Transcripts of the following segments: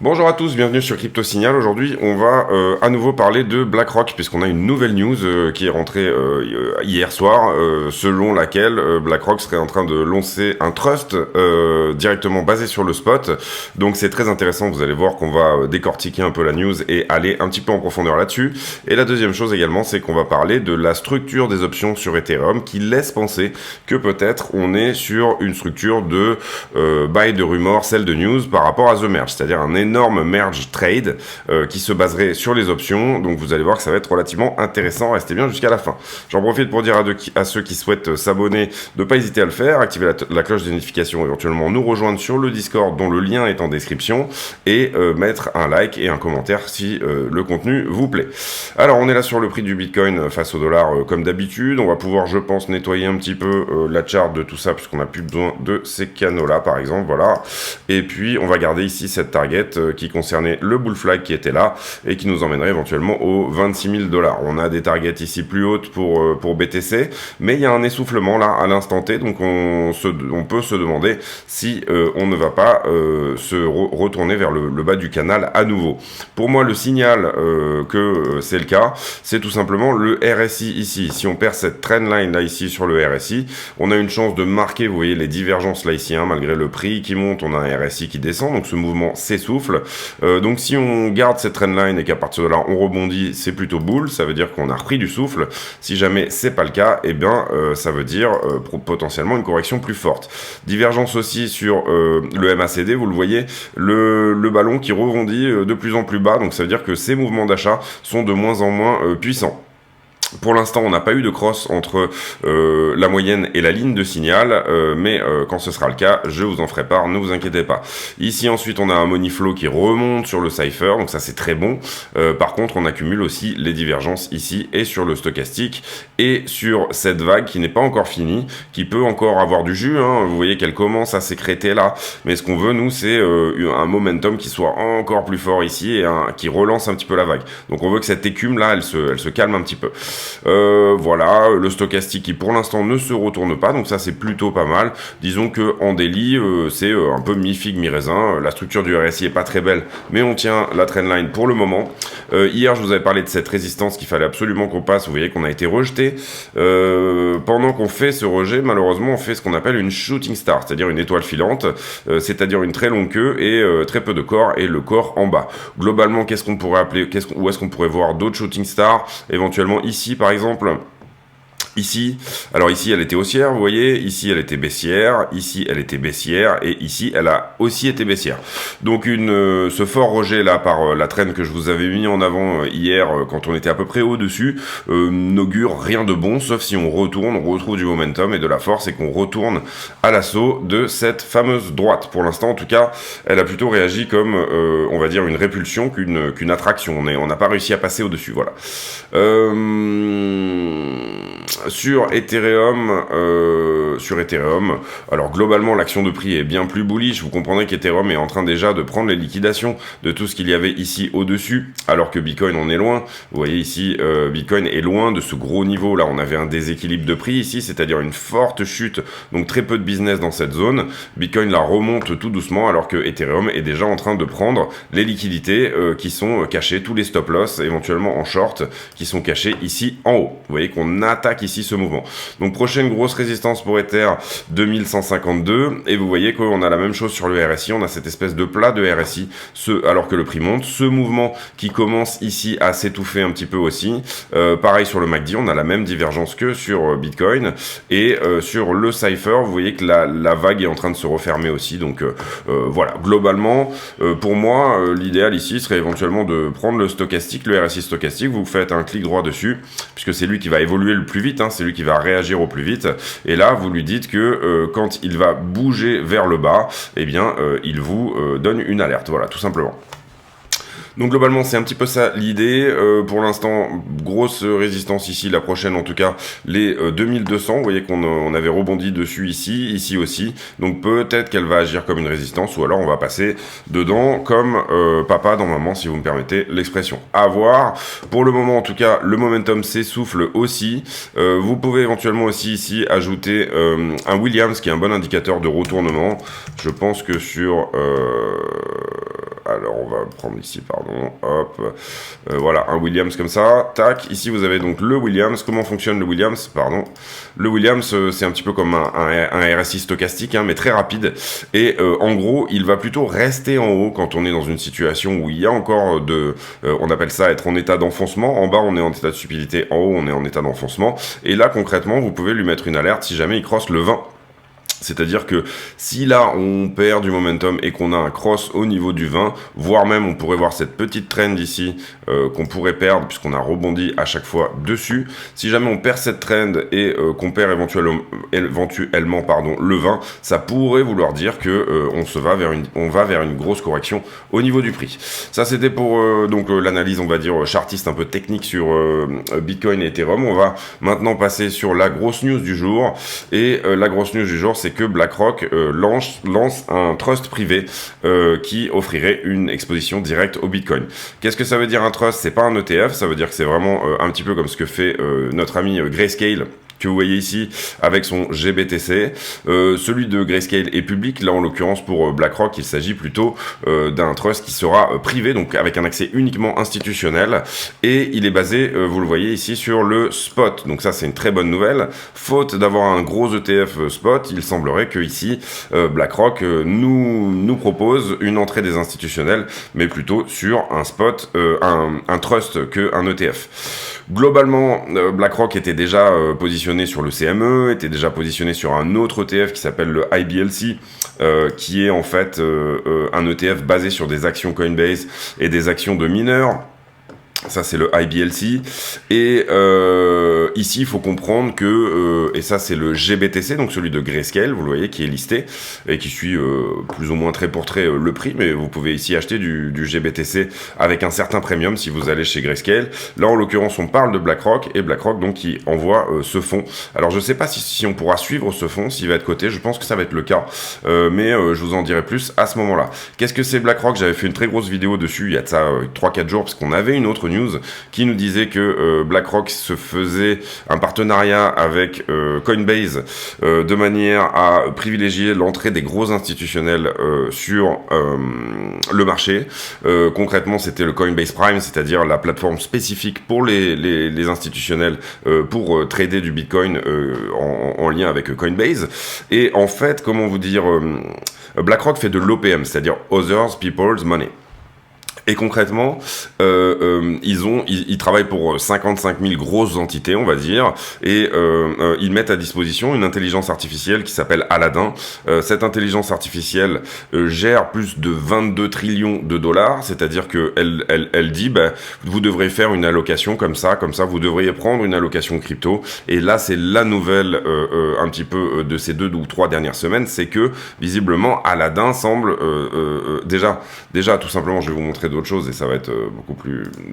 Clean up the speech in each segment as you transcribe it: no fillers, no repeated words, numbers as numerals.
Bonjour à tous, bienvenue sur Crypto Signal. Aujourd'hui, on va à nouveau parler de BlackRock puisqu'on a une nouvelle news qui est rentrée hier soir, selon laquelle BlackRock serait en train de lancer un trust directement basé sur le spot. Donc c'est très intéressant, vous allez voir qu'on va décortiquer un peu la news et aller un petit peu en profondeur là-dessus. Et la deuxième chose également, c'est qu'on va parler de la structure des options sur Ethereum qui laisse penser que peut-être on est sur une structure de buy de rumeur, sell de news par rapport à The Merge, c'est-à-dire un énorme merge trade qui se baserait sur les options. Donc vous allez voir que ça va être relativement intéressant. Restez bien jusqu'à la fin. J'en profite pour dire à ceux qui souhaitent s'abonner de ne pas hésiter à le faire, activer la cloche de notification, éventuellement nous rejoindre sur le Discord dont le lien est en description et mettre un like et un commentaire si le contenu vous plaît. Alors on est là sur le prix du Bitcoin face au dollar comme d'habitude. On va pouvoir, je pense, nettoyer un petit peu la chart de tout ça puisqu'on n'a plus besoin de ces canaux là par exemple. Voilà. Et puis on va garder ici cette target qui concernait le bull flag qui était là et qui nous emmènerait éventuellement aux 26 000 $. On a des targets ici plus hautes pour BTC, mais il y a un essoufflement là à l'instant T, donc on peut se demander si on ne va pas se retourner vers le bas du canal à nouveau. Pour moi, le signal que c'est le cas, c'est tout simplement le RSI ici. Si on perd cette trendline là ici sur le RSI, on a une chance de marquer, vous voyez les divergences là ici, hein, malgré le prix qui monte, on a un RSI qui descend, donc ce mouvement s'essouffle. Donc si on garde cette trendline et qu'à partir de là on rebondit, c'est plutôt bull, ça veut dire qu'on a repris du souffle. Si jamais c'est pas le cas, eh bien ça veut dire potentiellement une correction plus forte. Divergence aussi sur le MACD, vous le voyez, le ballon qui rebondit de plus en plus bas, donc ça veut dire que ces mouvements d'achat sont de moins en moins puissants. Pour l'instant, on n'a pas eu de cross entre la moyenne et la ligne de signal, mais quand ce sera le cas, je vous en ferai part, ne vous inquiétez pas. Ici, ensuite, on a un money flow qui remonte sur le cipher, donc ça c'est très bon. Par contre, on accumule aussi les divergences ici et sur le stochastique et sur cette vague qui n'est pas encore finie, qui peut encore avoir du jus, hein. Vous voyez qu'elle commence à sécréter là, mais ce qu'on veut, nous, c'est un momentum qui soit encore plus fort ici et qui relance un petit peu la vague. Donc on veut que cette écume là, elle se calme un petit peu. Voilà, le stochastique qui pour l'instant ne se retourne pas, donc ça c'est plutôt pas mal. Disons que en daily, c'est un peu mi-figue, mi-raisin. La structure du RSI est pas très belle, mais on tient la trendline pour le moment. Hier, je vous avais parlé de cette résistance qu'il fallait absolument qu'on passe. Vous voyez qu'on a été rejeté. Pendant qu'on fait ce rejet, malheureusement, on fait ce qu'on appelle une shooting star, c'est-à-dire une étoile filante, c'est-à-dire une très longue queue et très peu de corps, et le corps en bas. Globalement, qu'est-ce qu'on pourrait appeler, où est-ce qu'on pourrait voir d'autres shooting stars, éventuellement ici par exemple. Ici, alors ici elle était haussière, vous voyez, ici elle était baissière, ici elle était baissière, et ici elle a aussi été baissière. Donc ce fort rejet là par la traîne que je vous avais mis en avant hier quand on était à peu près au-dessus, n'augure rien de bon, sauf si on retrouve du momentum et de la force et qu'on retourne à l'assaut de cette fameuse droite. Pour l'instant en tout cas, elle a plutôt réagi comme, on va dire, une répulsion qu'une attraction. On n'a pas réussi à passer au-dessus, voilà. Sur Ethereum, alors globalement l'action de prix est bien plus bullish. Vous comprendrez qu'Ethereum est en train déjà de prendre les liquidations de tout ce qu'il y avait ici au-dessus, alors que Bitcoin en est loin. Vous voyez ici, Bitcoin est loin de ce gros niveau. Là, on avait un déséquilibre de prix ici, c'est-à-dire une forte chute, donc très peu de business dans cette zone. Bitcoin la remonte tout doucement, alors que Ethereum est déjà en train de prendre les liquidités qui sont cachées, tous les stop-loss éventuellement en short qui sont cachés ici en haut. Vous voyez qu'on attaque ici ce mouvement. Donc prochaine grosse résistance pour Ether, 2152, et vous voyez qu'on a la même chose sur le RSI, on a cette espèce de plat de RSI, alors que le prix monte, ce mouvement qui commence ici à s'étouffer un petit peu aussi. Pareil sur le MACD, on a la même divergence que sur Bitcoin, et sur le Cypher, vous voyez que la vague est en train de se refermer aussi, donc voilà, globalement, pour moi, l'idéal ici serait éventuellement de prendre le stochastique, le RSI stochastique, vous faites un clic droit dessus, puisque c'est lui qui va évoluer le plus vite, hein, c'est lui qui va réagir au plus vite, et là vous lui dites que quand il va bouger vers le bas, eh bien il vous donne une alerte, voilà, tout simplement. Donc globalement c'est un petit peu ça l'idée. Pour l'instant, grosse résistance ici, la prochaine en tout cas, les 2200. Vous voyez qu'on avait rebondi dessus ici aussi. Donc peut-être qu'elle va agir comme une résistance, ou alors on va passer dedans comme papa dans maman, si vous me permettez l'expression. À voir. Pour le moment en tout cas, le momentum s'essouffle aussi. Vous pouvez éventuellement aussi ici ajouter un Williams qui est un bon indicateur de retournement. Je pense que sur... alors on va prendre ici, pardon, hop, voilà, un Williams comme ça, tac, ici vous avez donc le Williams. Comment fonctionne le Williams, pardon. Le Williams, c'est un petit peu comme un RSI stochastique, hein, mais très rapide, et en gros, il va plutôt rester en haut quand on est dans une situation où il y a encore on appelle ça être en état d'enfoncement. En bas, on est en état de stupidité, en haut, on est en état d'enfoncement, et là, concrètement, vous pouvez lui mettre une alerte si jamais il crosse le 20. C'est-à-dire que si là on perd du momentum et qu'on a un cross au niveau du 20, voire même on pourrait voir cette petite trend ici qu'on pourrait perdre puisqu'on a rebondi à chaque fois dessus. Si jamais on perd cette trend et qu'on perd éventuellement le 20, ça pourrait vouloir dire que on va vers une grosse correction au niveau du prix. Ça c'était pour l'analyse, on va dire chartiste un peu technique sur Bitcoin et Ethereum. On va maintenant passer sur la grosse news du jour, et la grosse news du jour c'est que BlackRock lance un trust privé qui offrirait une exposition directe au Bitcoin. Qu'est-ce que ça veut dire un trust? C'est pas un ETF, ça veut dire que c'est vraiment un petit peu comme ce que fait notre ami Grayscale, que vous voyez ici avec son GBTC. Celui de Grayscale est public. Là, en l'occurrence, pour BlackRock, il s'agit plutôt d'un trust qui sera privé, donc avec un accès uniquement institutionnel. Et il est basé, vous le voyez ici, sur le spot. Donc ça, c'est une très bonne nouvelle. Faute d'avoir un gros ETF spot, il semblerait que ici, BlackRock nous propose une entrée des institutionnels, mais plutôt sur un spot, un trust qu'un ETF. Globalement, BlackRock était déjà positionné sur le CME, était déjà positionné sur un autre ETF qui s'appelle le IBLC, qui est en fait un ETF basé sur des actions Coinbase et des actions de mineurs. Ça, c'est le IBLC. Et ici, il faut comprendre que, et ça, c'est le GBTC, donc celui de Grayscale, vous le voyez, qui est listé, et qui suit plus ou moins trait pour trait le prix, mais vous pouvez ici acheter du GBTC avec un certain premium si vous allez chez Grayscale. Là, en l'occurrence, on parle de BlackRock, et BlackRock, donc, qui envoie ce fonds. Alors, je sais pas si on pourra suivre ce fonds, s'il va être coté, je pense que ça va être le cas, mais je vous en dirai plus à ce moment-là. Qu'est-ce que c'est BlackRock? J'avais fait une très grosse vidéo dessus, il y a de ça 3-4 jours, parce qu'on avait une autre news qui nous disait que BlackRock se faisait un partenariat avec Coinbase de manière à privilégier l'entrée des gros institutionnels sur le marché. Concrètement, c'était le Coinbase Prime, c'est-à-dire la plateforme spécifique pour les institutionnels pour trader du Bitcoin en lien avec Coinbase. Et en fait, comment vous dire, BlackRock fait de l'OPM, c'est-à-dire Others People's Money. Et concrètement, ils travaillent pour 55 000 grosses entités, on va dire, et ils mettent à disposition une intelligence artificielle qui s'appelle Aladdin. Cette intelligence artificielle gère plus de 22 trillions de dollars, c'est-à-dire que elle dit, vous devrez faire une allocation comme ça, vous devriez prendre une allocation crypto. Et là, c'est la nouvelle un petit peu de ces 2 ou 3 dernières semaines, c'est que visiblement Aladdin semble déjà tout simplement, je vais vous montrer d'autres choses et ça va être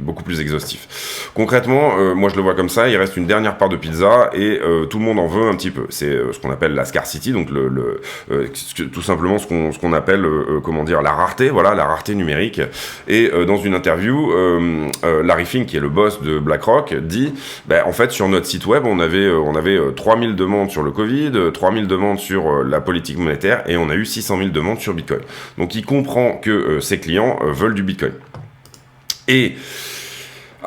beaucoup plus exhaustif. Concrètement, moi je le vois comme ça, il reste une dernière part de pizza et tout le monde en veut un petit peu. C'est ce qu'on appelle la scarcity, donc tout simplement ce qu'on appelle la rareté, voilà, la rareté numérique. Et dans une interview, Larry Fink, qui est le boss de BlackRock, dit en fait sur notre site web on avait 3000 demandes sur le Covid, 3000 demandes sur la politique monétaire et on a eu 600 000 demandes sur Bitcoin. Donc il comprend que ses clients veulent du Bitcoin. Et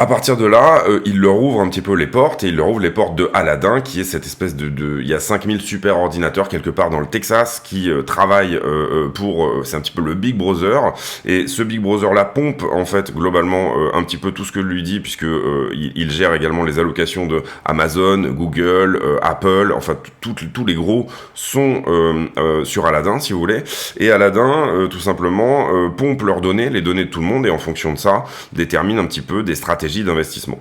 à partir de là, il leur ouvre un petit peu les portes, et il leur ouvre les portes de Aladdin, qui est cette espèce il y a 5000 super ordinateurs quelque part dans le Texas qui travaillent c'est un petit peu le Big Brother, et ce Big Brother là pompe en fait globalement un petit peu tout ce que lui dit, puisque il gère également les allocations de Amazon, Google, Apple, enfin tous les gros sont sur Aladdin si vous voulez, et Aladdin tout simplement pompe leurs données, les données de tout le monde, et en fonction de ça détermine un petit peu des stratégies d'investissement.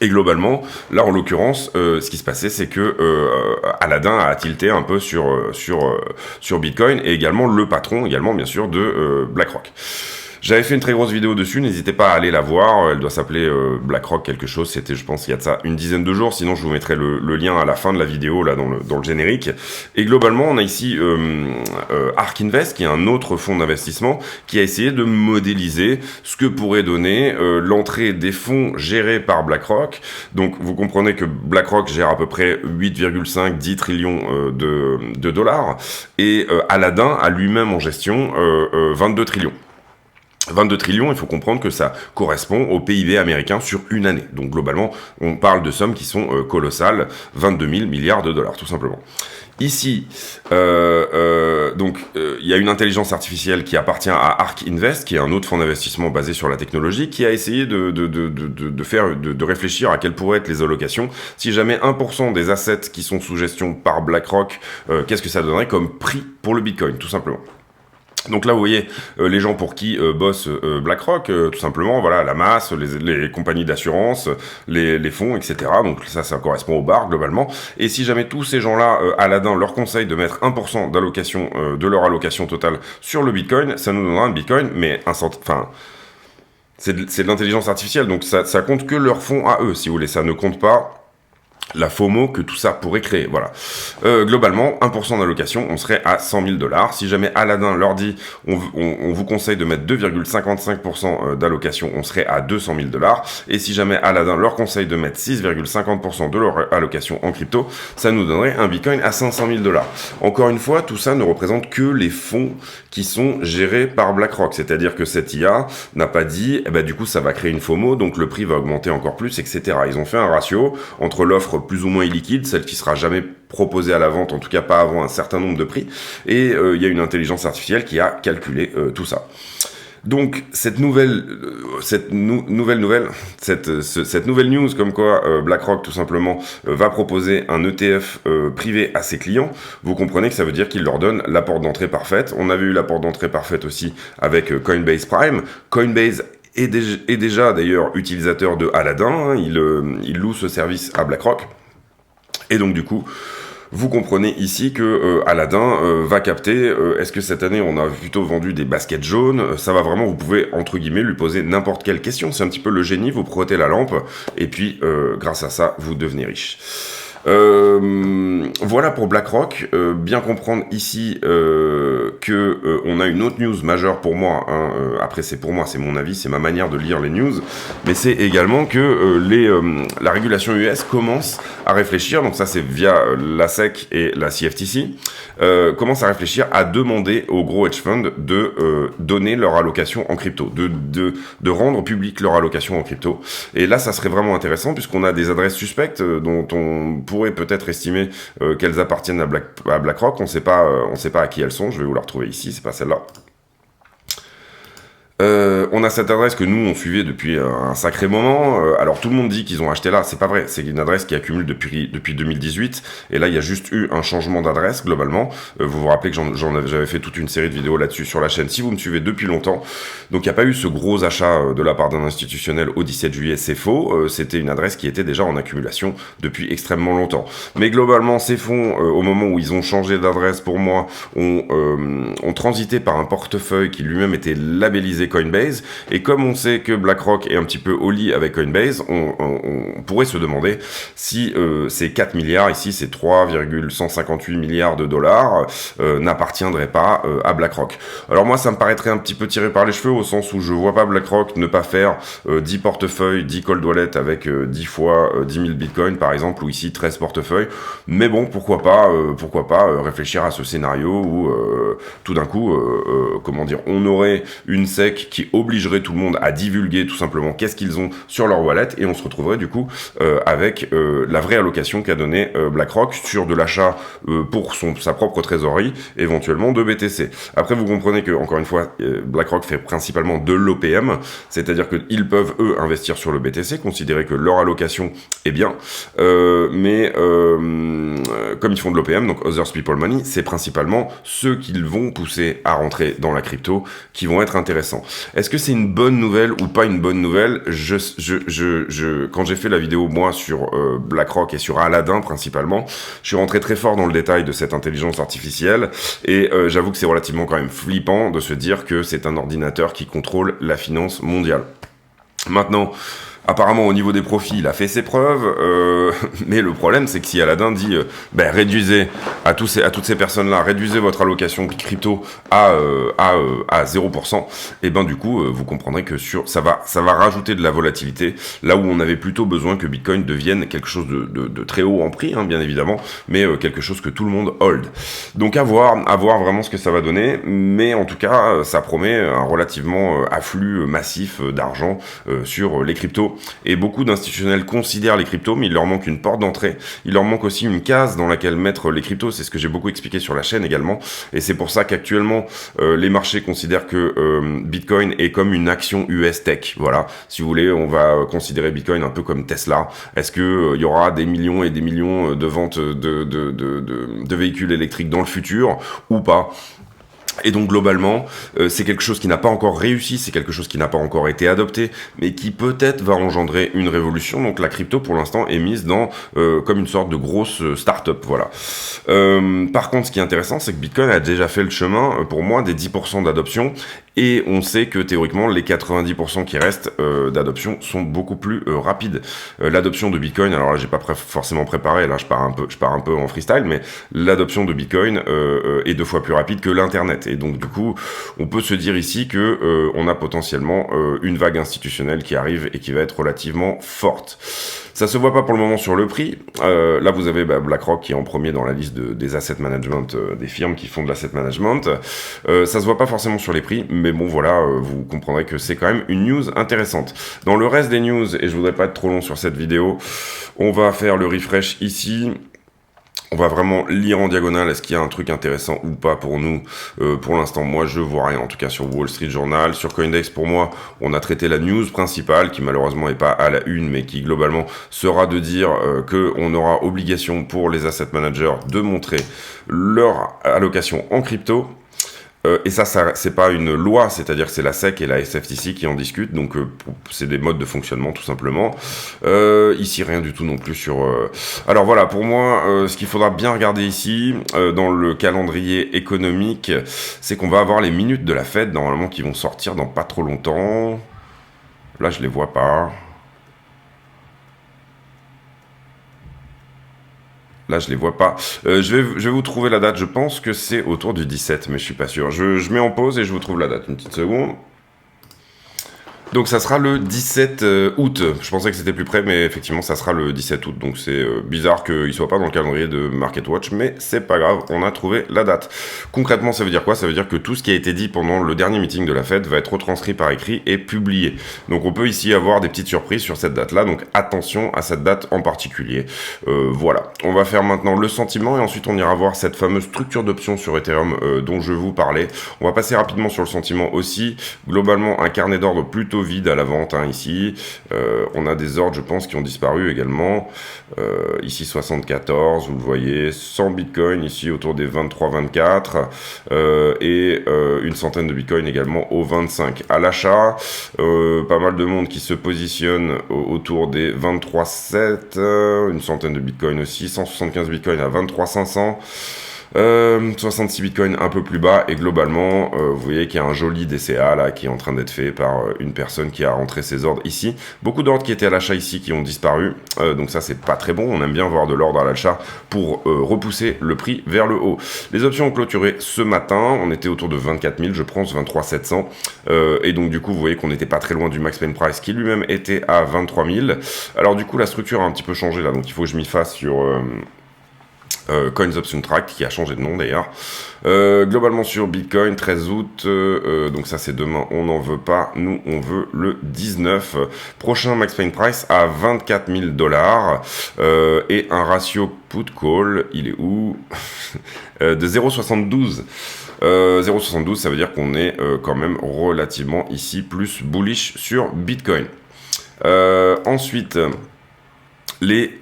Et globalement, là en l'occurrence, ce qui se passait, c'est que Aladdin a tilté un peu sur Bitcoin, et également le patron, également bien sûr, de BlackRock. J'avais fait une très grosse vidéo dessus, n'hésitez pas à aller la voir, elle doit s'appeler BlackRock quelque chose, c'était je pense il y a de ça une dizaine de jours, sinon je vous mettrai le lien à la fin de la vidéo là dans le générique. Et globalement on a ici ARK Invest qui est un autre fonds d'investissement qui a essayé de modéliser ce que pourrait donner l'entrée des fonds gérés par BlackRock. Donc vous comprenez que BlackRock gère à peu près 8,5-10 trillions de dollars et Aladdin a lui-même en gestion 22 trillions. 22 trillions, il faut comprendre que ça correspond au PIB américain sur une année. Donc globalement, on parle de sommes qui sont colossales, 22 000 milliards de dollars, tout simplement. Ici, il y a une intelligence artificielle qui appartient à ARK Invest, qui est un autre fonds d'investissement basé sur la technologie, qui a essayé de réfléchir à quelles pourraient être les allocations. Si jamais 1% des assets qui sont sous gestion par BlackRock, qu'est-ce que ça donnerait comme prix pour le Bitcoin, tout simplement. Donc là, vous voyez les gens pour qui bosse BlackRock, tout simplement, voilà, la masse, les compagnies d'assurance, les fonds, etc. Donc ça correspond au bar, globalement. Et si jamais tous ces gens-là, Aladdin leur conseille de mettre 1% d'allocation, de leur allocation totale sur le Bitcoin, ça nous donnera un Bitcoin, mais c'est de l'intelligence artificielle, donc ça compte que leurs fonds à eux, si vous voulez, ça ne compte pas la FOMO que tout ça pourrait créer, voilà. Globalement, 1% d'allocation, on serait à 100 000 $. Si jamais Aladdin leur dit, on vous conseille de mettre 2,55% d'allocation, on serait à 200 000 $. Et si jamais Aladdin leur conseille de mettre 6,50% de leur allocation en crypto, ça nous donnerait un Bitcoin à 500 000 $. Encore une fois, tout ça ne représente que les fonds qui sont gérés par BlackRock. C'est-à-dire que cette IA n'a pas dit, du coup, ça va créer une FOMO, donc le prix va augmenter encore plus, etc. Ils ont fait un ratio entre l'offre plus ou moins illiquide, celle qui sera jamais proposée à la vente, en tout cas pas avant un certain nombre de prix, et il y a une intelligence artificielle qui a calculé tout ça. Donc cette nouvelle news comme quoi BlackRock tout simplement va proposer un ETF privé à ses clients, vous comprenez que ça veut dire qu'il leur donne la porte d'entrée parfaite. On avait eu la porte d'entrée parfaite aussi avec Coinbase Prime. Coinbase est déjà d'ailleurs utilisateur de Aladdin, hein, il loue ce service à BlackRock, et donc du coup, vous comprenez ici que Aladdin va capter, est-ce que cette année on a plutôt vendu des baskets jaunes, ça va vraiment, vous pouvez entre guillemets lui poser n'importe quelle question, c'est un petit peu le génie, vous protez la lampe, et puis grâce à ça, vous devenez riche. Voilà pour BlackRock. Bien comprendre ici que on a une autre news majeure pour moi. Hein, après, c'est pour moi, c'est mon avis, c'est ma manière de lire les news, mais c'est également que la régulation US commence à réfléchir. Donc ça, c'est via la SEC et la CFTC. Commence à réfléchir à demander aux gros hedge funds de donner leur allocation en crypto, de rendre public leur allocation en crypto. Et là, ça serait vraiment intéressant puisqu'on a des adresses suspectes dont on pourrait peut-être estimer qu'elles appartiennent à BlackRock. On sait pas à qui elles sont. Je vais vous la retrouver ici. C'est pas celle-là. On a cette adresse que nous on suivait depuis un sacré moment. Alors tout le monde dit qu'ils ont acheté là, c'est pas vrai. C'est une adresse qui accumule depuis 2018. Et là il y a juste eu un changement d'adresse globalement. Vous vous rappelez que j'avais fait toute une série de vidéos là-dessus sur la chaîne. Si vous me suivez depuis longtemps, donc il n'y a pas eu ce gros achat de la part d'un institutionnel au 17 juillet. C'est faux. C'était une adresse qui était déjà en accumulation depuis extrêmement longtemps. Mais globalement ces fonds, au moment où ils ont changé d'adresse, pour moi, ont transité par un portefeuille qui lui-même était labellisé Coinbase, et comme on sait que BlackRock est un petit peu au lit avec Coinbase, on pourrait se demander si ces 4 milliards, ici c'est 3,158 milliards de dollars, n'appartiendraient pas à BlackRock. Alors moi ça me paraîtrait un petit peu tiré par les cheveux, au sens où je vois pas BlackRock ne pas faire 10 portefeuilles, 10 cold wallets avec 10 fois 10 000 bitcoins par exemple, ou ici 13 portefeuilles, mais bon, pourquoi pas réfléchir à ce scénario où tout d'un coup, on aurait une SEC qui obligerait tout le monde à divulguer tout simplement qu'est-ce qu'ils ont sur leur wallet, et on se retrouverait du coup avec la vraie allocation qu'a donné BlackRock sur de l'achat pour sa propre trésorerie, éventuellement de BTC. Après vous comprenez que encore une fois BlackRock fait principalement de l'OPM, c'est-à-dire qu'ils peuvent eux investir sur le BTC, considérer que leur allocation est bien, mais comme ils font de l'OPM, donc Others People Money, c'est principalement ceux qu'ils vont pousser à rentrer dans la crypto qui vont être intéressants. Est-ce que c'est une bonne nouvelle ou pas une bonne nouvelle? Quand j'ai fait la vidéo, moi, sur BlackRock et sur Aladdin, principalement, je suis rentré très fort dans le détail de cette intelligence artificielle, et j'avoue que c'est relativement quand même flippant de se dire que c'est un ordinateur qui contrôle la finance mondiale. Maintenant, apparemment, au niveau des profits, il a fait ses preuves, mais le problème, c'est que si Aladdin dit réduisez à toutes ces personnes-là, réduisez votre allocation crypto à 0%, et ben du coup, vous comprendrez que ça va rajouter de la volatilité, là où on avait plutôt besoin que Bitcoin devienne quelque chose de très haut en prix, hein, bien évidemment, mais quelque chose que tout le monde hold. Donc à voir vraiment ce que ça va donner, mais en tout cas, ça promet un relativement afflux massif d'argent sur les cryptos. Et beaucoup d'institutionnels considèrent les cryptos, mais il leur manque une porte d'entrée. Il leur manque aussi une case dans laquelle mettre les cryptos. C'est ce que j'ai beaucoup expliqué sur la chaîne également. Et c'est pour ça qu'actuellement, les marchés considèrent que Bitcoin est comme une action US Tech. Voilà. Si vous voulez, on va considérer Bitcoin un peu comme Tesla. Est-ce que y aura des millions et des millions de ventes de véhicules électriques dans le futur ou pas? Et donc globalement, c'est quelque chose qui n'a pas encore réussi, c'est quelque chose qui n'a pas encore été adopté, mais qui peut-être va engendrer une révolution. Donc la crypto pour l'instant est mise dans comme une sorte de grosse start-up, voilà. Par contre, ce qui est intéressant, c'est que Bitcoin a déjà fait le chemin, pour moi, des 10% d'adoption, et on sait que théoriquement, les 90% qui restent d'adoption sont beaucoup plus rapides. L'adoption de Bitcoin, alors là, j'ai pas forcément préparé, là je pars un peu en freestyle, mais l'adoption de Bitcoin est 2 fois plus rapide que l'Internet. Et donc du coup, on peut se dire ici que on a potentiellement une vague institutionnelle qui arrive et qui va être relativement forte. Ça se voit pas pour le moment sur le prix. Là, vous avez BlackRock qui est en premier dans la liste des asset management, des firmes qui font de l'asset management. Ça se voit pas forcément sur les prix, mais bon voilà, vous comprendrez que c'est quand même une news intéressante. Dans le reste des news, et je voudrais pas être trop long sur cette vidéo, on va faire le refresh ici. On va vraiment lire en diagonale, est-ce qu'il y a un truc intéressant ou pas pour nous. Pour l'instant, moi, je vois rien, en tout cas sur Wall Street Journal. Sur Coindex, pour moi, on a traité la news principale, qui malheureusement n'est pas à la une, mais qui globalement sera de dire qu'on aura obligation pour les asset managers de montrer leur allocation en crypto. Et ça c'est pas une loi, c'est-à-dire que c'est la SEC et la SFTC qui en discutent, donc c'est des modes de fonctionnement tout simplement. Ici rien du tout non plus sur... Alors voilà, pour moi, ce qu'il faudra bien regarder ici, dans le calendrier économique, c'est qu'on va avoir les minutes de la Fed, normalement, qui vont sortir dans pas trop longtemps. Là, je les vois pas. Là, je les vois pas. Je vais vous trouver la date. Je pense que c'est autour du 17, mais je suis pas sûr. Je mets en pause et je vous trouve la date. Une petite seconde. Donc ça sera le 17 août. Je pensais que c'était plus près, mais effectivement ça sera le 17 août. Donc c'est bizarre qu'il soit pas dans le calendrier de MarketWatch, mais c'est pas grave, on a trouvé la date. Concrètement, ça veut dire quoi? Ça veut dire que tout ce qui a été dit pendant le dernier meeting de la Fed va être retranscrit par écrit et publié. Donc on peut ici avoir des petites surprises sur cette date-là, donc attention à cette date en particulier. Voilà, on va faire maintenant le sentiment et ensuite on ira voir cette fameuse structure d'options sur Ethereum dont je vous parlais. On va passer rapidement sur le sentiment aussi. Globalement, un carnet d'ordre plutôt vide à la vente ici. On a des ordres, je pense, qui ont disparu également. Ici 74, vous le voyez, 100 bitcoins ici autour des 23-24 et une centaine de bitcoins également au 25. À l'achat, pas mal de monde qui se positionne autour des 23,7, une centaine de bitcoins aussi, 175 bitcoins à 23,500. 66 bitcoins un peu plus bas et globalement vous voyez qu'il y a un joli DCA là qui est en train d'être fait par une personne qui a rentré ses ordres ici. Beaucoup d'ordres qui étaient à l'achat ici qui ont disparu, donc ça c'est pas très bon. On aime bien voir de l'ordre à l'achat pour repousser le prix vers le haut. Les options ont clôturé ce matin, on était autour de 24 000 je pense, 23 700 et donc du coup vous voyez qu'on n'était pas très loin du max pain price qui lui-même était à 23 000. Alors du coup la structure a un petit peu changé là, donc il faut que je m'y fasse sur Coins Option Track qui a changé de nom d'ailleurs. Globalement sur Bitcoin 13 août, donc ça c'est demain, on n'en veut pas, nous on veut le 19. Prochain max pain price à 24 000 $ et un ratio put call, il est où? De 0,72. 0,72 ça veut dire qu'on est quand même relativement ici plus bullish sur Bitcoin. Ensuite Les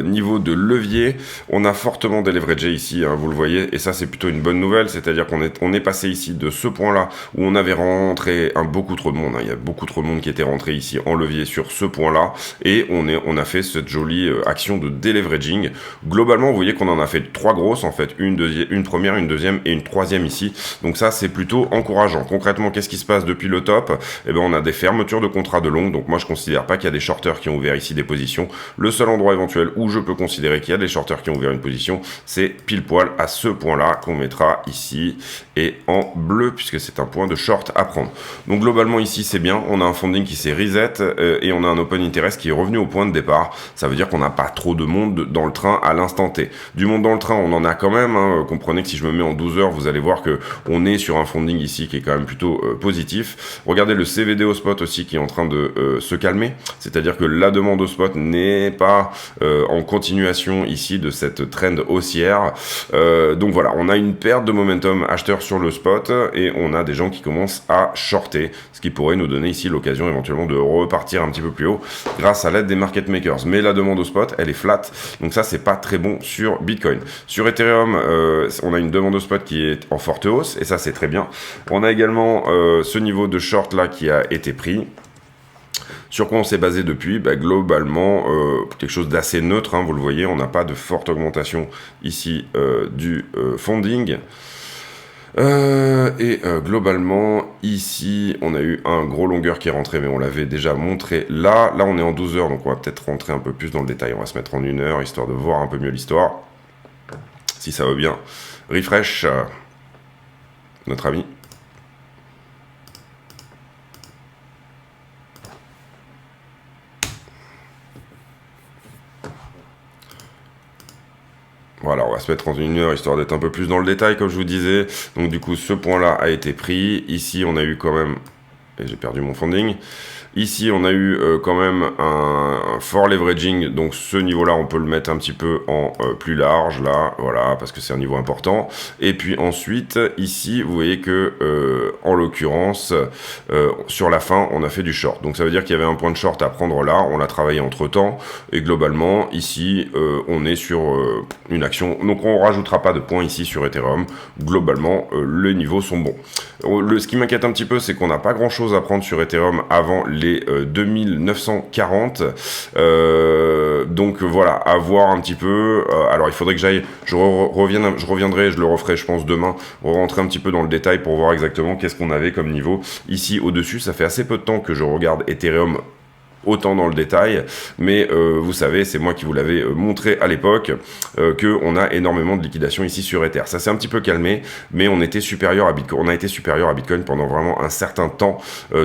niveaux de levier, on a fortement déleveragé ici, hein, vous le voyez, et ça c'est plutôt une bonne nouvelle, c'est-à-dire qu'on est passé ici de ce point-là où on avait rentré beaucoup trop de monde, hein, il y a beaucoup trop de monde qui était rentré ici en levier sur ce point-là, et on a fait cette jolie action de déleveraging. Globalement, vous voyez qu'on en a fait 3 grosses, en fait, une première, une deuxième et une troisième ici, donc ça c'est plutôt encourageant. Concrètement, qu'est-ce qui se passe depuis le top? Eh ben, on a des fermetures de contrats de longue, donc moi je considère pas qu'il y a des shorters qui ont ouvert ici des positions. Le seul endroit éventuel où je peux considérer qu'il y a des shorters qui ont ouvert une position, c'est pile poil à ce point-là qu'on mettra ici et en bleu puisque c'est un point de short à prendre. Donc globalement ici c'est bien, on a un funding qui s'est reset et on a un open interest qui est revenu au point de départ. Ça veut dire qu'on n'a pas trop de monde dans le train à l'instant T. Du monde dans le train, on en a quand même. Hein. Comprenez que si je me mets en 12 heures, vous allez voir que on est sur un funding ici qui est quand même plutôt positif. Regardez le CVD au spot aussi qui est en train de se calmer. C'est-à-dire que la demande au spot n'est pas en continuation ici de cette trend haussière. Donc voilà, on a une perte de momentum acheteur sur le spot et on a des gens qui commencent à shorter, ce qui pourrait nous donner ici l'occasion éventuellement de repartir un petit peu plus haut grâce à l'aide des market makers. Mais la demande au spot, elle est flat, donc ça c'est pas très bon sur Bitcoin. Sur Ethereum, on a une demande au spot qui est en forte hausse et ça c'est très bien. On a également ce niveau de short là qui a été pris. Sur quoi on s'est basé depuis? Globalement, quelque chose d'assez neutre, hein, vous le voyez, on n'a pas de forte augmentation ici du funding. Globalement, ici, on a eu un gros longueur qui est rentré, mais on l'avait déjà montré là. Là, on est en 12 heures, donc on va peut-être rentrer un peu plus dans le détail. On va se mettre en 1 heure, histoire de voir un peu mieux l'histoire. Si ça va bien. Refresh, notre ami. Voilà, on va se mettre en 1 heure, histoire d'être un peu plus dans le détail, comme je vous disais. Donc du coup, ce point-là a été pris. Ici, on a eu quand même... Et j'ai perdu mon funding. Ici, on a eu quand même un fort leveraging, donc ce niveau-là, on peut le mettre un petit peu en plus large, là, voilà, parce que c'est un niveau important. Et puis ensuite, ici, vous voyez que, en l'occurrence, sur la fin, on a fait du short. Donc ça veut dire qu'il y avait un point de short à prendre là, on l'a travaillé entre-temps, et globalement, ici, on est sur une action. Donc on rajoutera pas de points ici sur Ethereum. Globalement, les niveaux sont bons. Ce qui m'inquiète un petit peu, c'est qu'on n'a pas grand-chose à prendre sur Ethereum avant les 2940. Donc voilà, à voir un petit peu. Alors il faudrait que j'aille, je reviendrai, je le referai je pense demain, rentrer un petit peu dans le détail pour voir exactement qu'est-ce qu'on avait comme niveau. Ici au-dessus, ça fait assez peu de temps que je regarde Ethereum autant dans le détail, mais vous savez, c'est moi qui vous l'avais montré à l'époque, qu'on a énormément de liquidation ici sur Ether. Ça s'est un petit peu calmé, mais on était supérieur à Bitcoin. On a été supérieur à Bitcoin pendant vraiment un certain temps,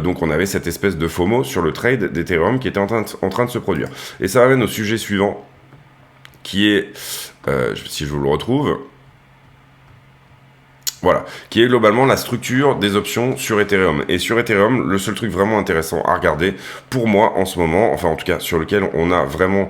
donc on avait cette espèce de FOMO sur le trade d'Ethereum qui était en train de se produire. Et ça amène au sujet suivant, qui est, si je vous le retrouve... Voilà, qui est globalement la structure des options sur Ethereum. Et sur Ethereum, le seul truc vraiment intéressant à regarder, pour moi en ce moment, enfin en tout cas sur lequel on a vraiment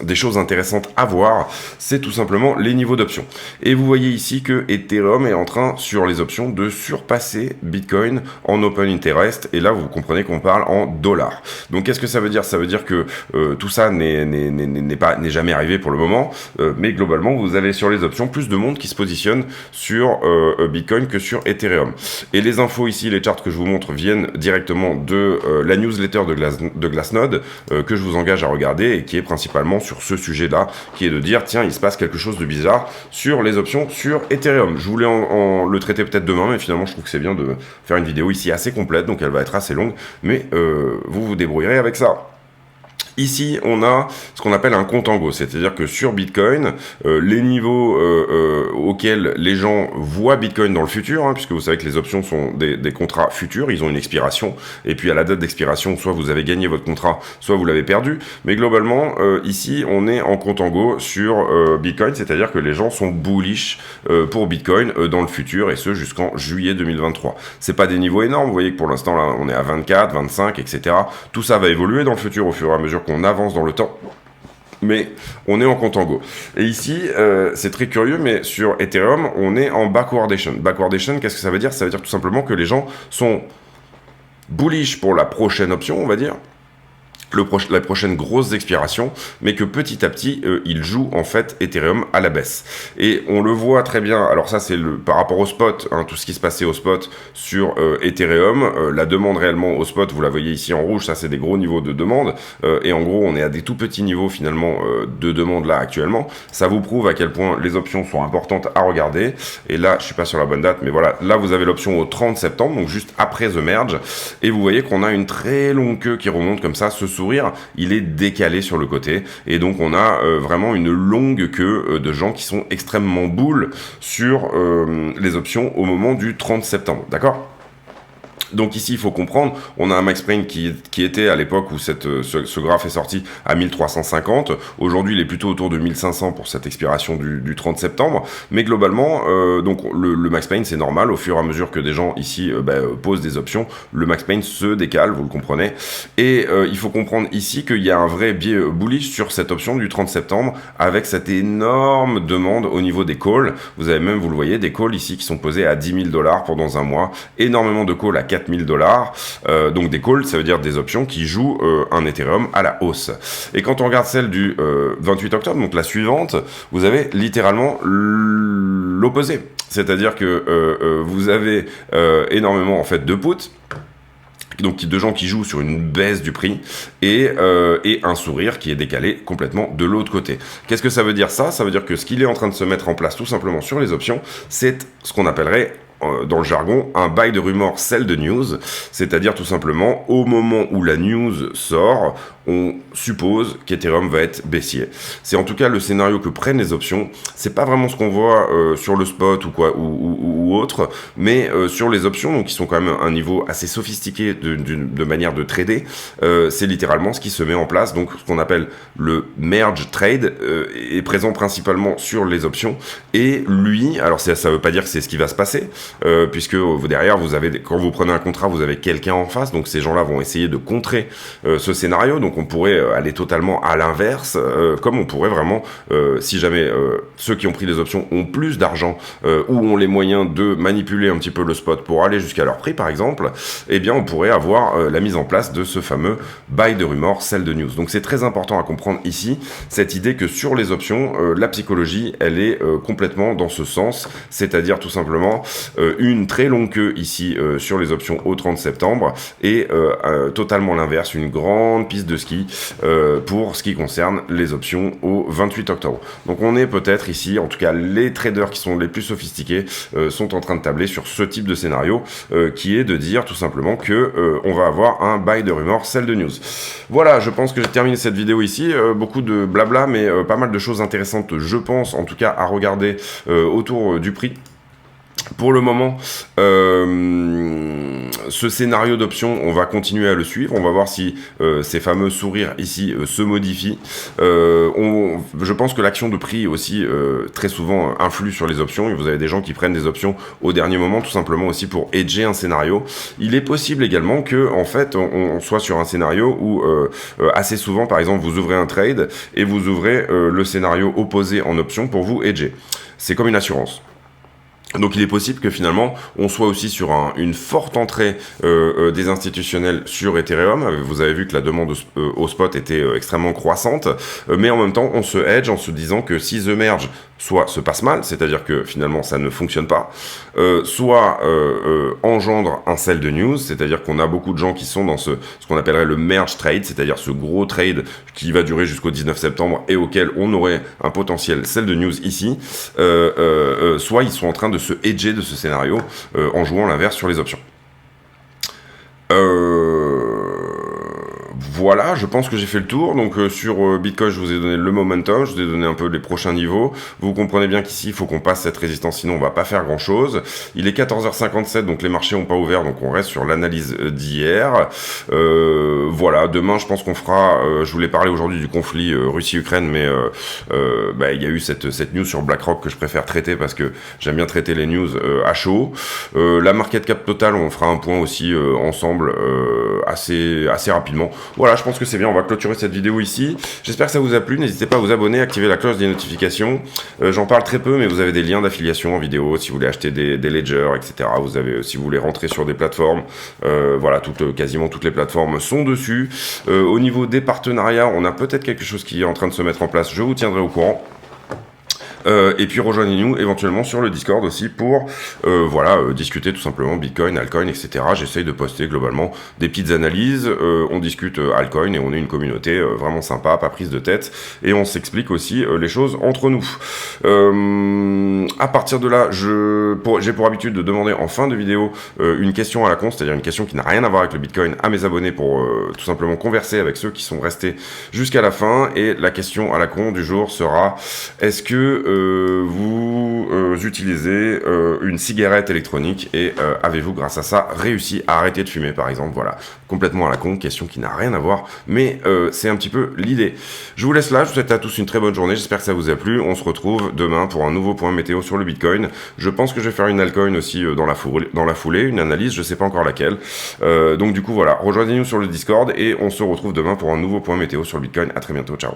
des choses intéressantes à voir, c'est tout simplement les niveaux d'options. Et vous voyez ici que Ethereum est en train, sur les options, de surpasser Bitcoin en open interest. Et là, vous comprenez qu'on parle en dollars. Donc qu'est-ce que ça veut dire? Ça veut dire que tout ça n'est jamais arrivé pour le moment. Mais globalement, vous avez sur les options plus de monde qui se positionne sur Bitcoin que sur Ethereum. Et les infos ici, les charts que je vous montre viennent directement de la newsletter de Glassnode que je vous engage à regarder et qui est principalement sur ce sujet-là, qui est de dire tiens, il se passe quelque chose de bizarre sur les options sur Ethereum. Je voulais le traiter peut-être demain, mais finalement je trouve que c'est bien de faire une vidéo ici assez complète, donc elle va être assez longue, mais vous vous débrouillerez avec ça. Ici, on a ce qu'on appelle un contango, c'est-à-dire que sur Bitcoin, les niveaux auxquels les gens voient Bitcoin dans le futur, hein, puisque vous savez que les options sont des contrats futurs, ils ont une expiration, et puis à la date d'expiration, soit vous avez gagné votre contrat, soit vous l'avez perdu, mais globalement, ici, on est en contango sur Bitcoin, c'est-à-dire que les gens sont bullish pour Bitcoin dans le futur, et ce jusqu'en juillet 2023. C'est pas des niveaux énormes, vous voyez que pour l'instant, là, on est à 24, 25, etc. Tout ça va évoluer dans le futur au fur et à mesure qu'on avance dans le temps, mais on est en contango. Et ici, c'est très curieux, mais sur Ethereum, on est en backwardation. Backwardation, qu'est-ce que ça veut dire? Ça veut dire tout simplement que les gens sont bullish pour la prochaine option, on va dire, la prochaine grosse expiration, mais que petit à petit, il joue en fait Ethereum à la baisse. Et on le voit très bien, alors ça c'est par rapport au spot, hein, tout ce qui se passait au spot sur Ethereum, la demande réellement au spot, vous la voyez ici en rouge, ça c'est des gros niveaux de demande, et en gros on est à des tout petits niveaux finalement de demande là actuellement. Ça vous prouve à quel point les options sont importantes à regarder, et là je suis pas sur la bonne date, mais voilà, là vous avez l'option au 30 septembre, donc juste après The Merge, et vous voyez qu'on a une très longue queue qui remonte comme ça. Ce sourire, il est décalé sur le côté, et donc on a vraiment une longue queue de gens qui sont extrêmement boules sur les options au moment du 30 septembre, d'accord ? Donc ici, il faut comprendre, on a un max pain qui était à l'époque où ce graphe est sorti à 1350. Aujourd'hui, il est plutôt autour de 1500 pour cette expiration du 30 septembre. Mais globalement, donc le max pain, c'est normal. Au fur et à mesure que des gens ici posent des options, le max pain se décale, vous le comprenez. Et il faut comprendre ici qu'il y a un vrai biais bullish sur cette option du 30 septembre avec cette énorme demande au niveau des calls. Vous avez même, vous le voyez, des calls ici qui sont posés à 10 000 $ pendant un mois. Énormément de calls à 4 000 $. Donc des calls, ça veut dire des options qui jouent un Ethereum à la hausse. Et quand on regarde celle du 28 octobre, donc la suivante, vous avez littéralement l'opposé. C'est-à-dire que vous avez énormément en fait de puts, donc de gens qui jouent sur une baisse du prix et un sourire qui est décalé complètement de l'autre côté. Qu'est-ce que ça veut dire ça ? Ça veut dire que ce qu'il est en train de se mettre en place tout simplement sur les options, c'est ce qu'on appellerait dans le jargon, un buy de rumeur, sell de news, c'est-à-dire tout simplement au moment où la news sort, on suppose qu'Ethereum va être baissier. C'est en tout cas le scénario que prennent les options. C'est pas vraiment ce qu'on voit sur le spot ou quoi ou autre, mais sur les options, donc qui sont quand même un niveau assez sophistiqué de manière de trader, c'est littéralement ce qui se met en place. Donc ce qu'on appelle le merge trade est présent principalement sur les options. Et lui, alors ça veut pas dire que c'est ce qui va se passer. Puisque derrière vous avez, quand vous prenez un contrat, vous avez quelqu'un en face, donc ces gens-là vont essayer de contrer ce scénario. Donc on pourrait aller totalement à l'inverse, comme on pourrait vraiment, si jamais ceux qui ont pris les options ont plus d'argent ou ont les moyens de manipuler un petit peu le spot pour aller jusqu'à leur prix par exemple, eh bien on pourrait avoir la mise en place de ce fameux buy de rumeur, sell de news. Donc c'est très important à comprendre ici cette idée que sur les options, la psychologie elle est complètement dans ce sens, c'est-à-dire tout simplement une très longue queue ici sur les options au 30 septembre et totalement l'inverse, une grande piste de ski pour ce qui concerne les options au 28 octobre. Donc on est peut-être ici, en tout cas les traders qui sont les plus sophistiqués sont en train de tabler sur ce type de scénario qui est de dire tout simplement que on va avoir un buy de rumeur, sell de news. Voilà, je pense que j'ai terminé cette vidéo ici, beaucoup de blabla mais pas mal de choses intéressantes je pense en tout cas à regarder autour du prix. Pour le moment, ce scénario d'option, on va continuer à le suivre. On va voir si ces fameux sourires ici se modifient. Je pense que l'action de prix aussi très souvent influe sur les options. Et vous avez des gens qui prennent des options au dernier moment, tout simplement aussi pour hedger un scénario. Il est possible également que, en fait, on soit sur un scénario où assez souvent, par exemple, vous ouvrez un trade et vous ouvrez le scénario opposé en option pour vous hedger. C'est comme une assurance. Donc il est possible que finalement on soit aussi sur une forte entrée des institutionnels sur Ethereum. Vous avez vu que la demande au spot était extrêmement croissante, mais en même temps on se hedge en se disant que si The Merge soit se passe mal, c'est-à-dire que finalement ça ne fonctionne pas, soit engendre un sell de news, c'est-à-dire qu'on a beaucoup de gens qui sont dans ce qu'on appellerait le merge trade, c'est-à-dire ce gros trade qui va durer jusqu'au 19 septembre et auquel on aurait un potentiel sell de news ici, soit ils sont en train de se hedger de ce scénario en jouant l'inverse sur les options. Voilà, je pense que j'ai fait le tour. Donc sur Bitcoin, je vous ai donné le momentum, je vous ai donné un peu les prochains niveaux. Vous comprenez bien qu'ici, il faut qu'on passe cette résistance, sinon on va pas faire grand-chose. Il est 14h57, donc les marchés n'ont pas ouvert, donc on reste sur l'analyse d'hier. Voilà, demain, je pense qu'on fera... je voulais parler aujourd'hui du conflit Russie-Ukraine, mais il y a eu cette news sur BlackRock que je préfère traiter parce que j'aime bien traiter les news à chaud. La market cap totale, on fera un point aussi ensemble assez rapidement. Voilà. voilà, je pense que c'est bien, on va clôturer cette vidéo ici. J'espère que ça vous a plu, n'hésitez pas à vous abonner, activer la cloche des notifications. J'en parle très peu, mais vous avez des liens d'affiliation en vidéo, si vous voulez acheter des ledgers, etc. Vous avez, si vous voulez rentrer sur des plateformes, voilà, quasiment toutes les plateformes sont dessus. Au niveau des partenariats, on a peut-être quelque chose qui est en train de se mettre en place, je vous tiendrai au courant. Et puis rejoignez-nous éventuellement sur le Discord aussi pour discuter tout simplement Bitcoin, altcoin, etc. J'essaye de poster globalement des petites analyses, on discute altcoin et on est une communauté vraiment sympa, pas prise de tête, et on s'explique aussi les choses entre nous. À partir de là, j'ai pour habitude de demander en fin de vidéo une question à la con, c'est-à-dire une question qui n'a rien à voir avec le Bitcoin à mes abonnés pour tout simplement converser avec ceux qui sont restés jusqu'à la fin, et la question à la con du jour sera: est-ce que vous utilisez une cigarette électronique et avez-vous grâce à ça réussi à arrêter de fumer par exemple? Voilà, complètement à la con, question qui n'a rien à voir, mais c'est un petit peu l'idée. Je vous laisse là, je vous souhaite à tous une très bonne journée, j'espère que ça vous a plu. On se retrouve demain pour un nouveau point météo sur le Bitcoin. Je pense que je vais faire une altcoin aussi dans la foulée, une analyse, je sais pas encore laquelle. Donc du coup voilà, rejoignez-nous sur le Discord et on se retrouve demain pour un nouveau point météo sur le Bitcoin. À très bientôt, ciao.